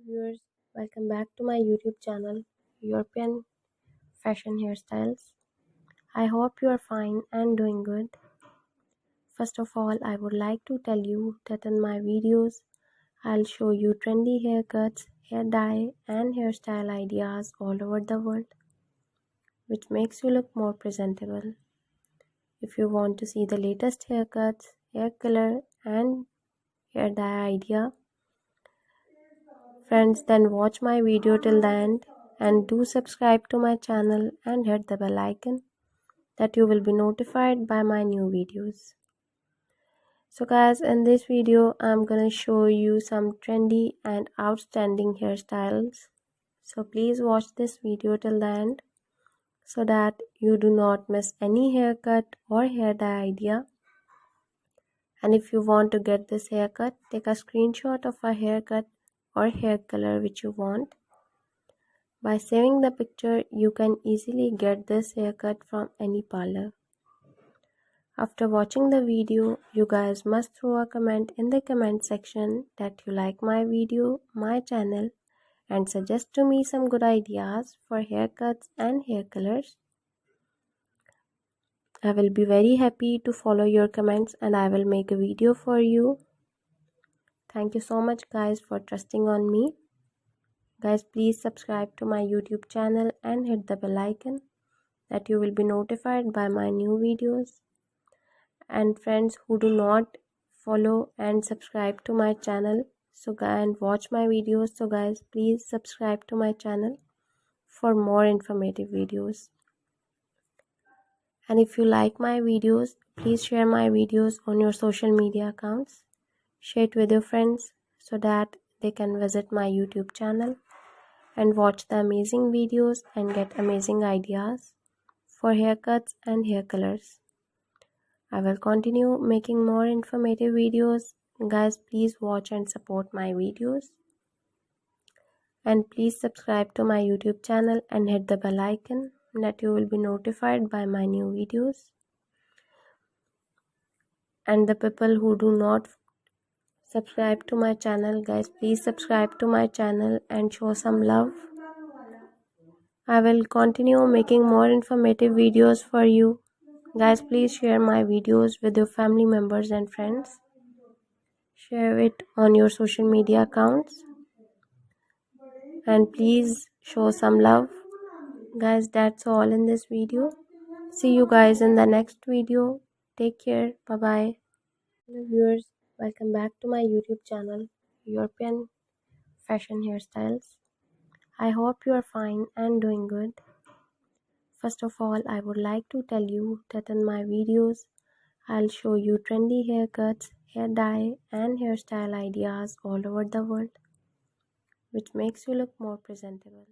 Viewers, welcome back to my YouTube channel, European Fashion Hairstyles. I hope you are fine and doing good. First of all, I would like to tell you that in my videos, I'll show you trendy haircuts, hair dye and hairstyle ideas all over the world, which makes you look more presentable. If you want to see the latest haircuts, hair color and hair dye idea, friends, then watch my video till the end and do subscribe to my channel and hit the bell icon that you will be notified by my new videos. So guys, in this video I'm gonna show you some trendy and outstanding hairstyles. So please watch this video till the end so that you do not miss any haircut or hair dye idea. And if you want to get this haircut, take a screenshot of a haircut or hair color which you want. By saving the picture, you can easily get this haircut from any parlor. After watching the video, you guys must throw a comment in the comment section that you like my video, my channel, and suggest to me some good ideas for haircuts and hair colors. I will be very happy to follow your comments and I will make a video for you. Thank you so much guys for trusting on me. Guys, please subscribe to my YouTube channel and hit the bell icon that you will be notified by my new videos. And friends who do not follow and subscribe to my channel and watch my videos, so guys, please subscribe to my channel for more informative videos. And if you like my videos, please share my videos on your social media accounts. Share it with your friends so that they can visit my YouTube channel and watch the amazing videos and get amazing ideas for haircuts and hair colors. I will continue making more informative videos. Guys, please watch and support my videos. And please subscribe to my YouTube channel and hit the bell icon that you will be notified by my new videos. And the people who do not subscribe to my channel, guys, please subscribe to my channel and show some love. I will continue making more informative videos for you. Guys, please share my videos with your family members and friends. Share it on your social media accounts. And please show some love. Guys, that's all in this video. See you guys in the next video. Take care. Bye bye. Hello viewers, welcome back to my YouTube channel, European Fashion Hairstyles. I hope you are fine and doing good. First of all, I would like to tell you that in my videos, I'll show you trendy haircuts, hair dye and hairstyle ideas all over the world, which makes you look more presentable.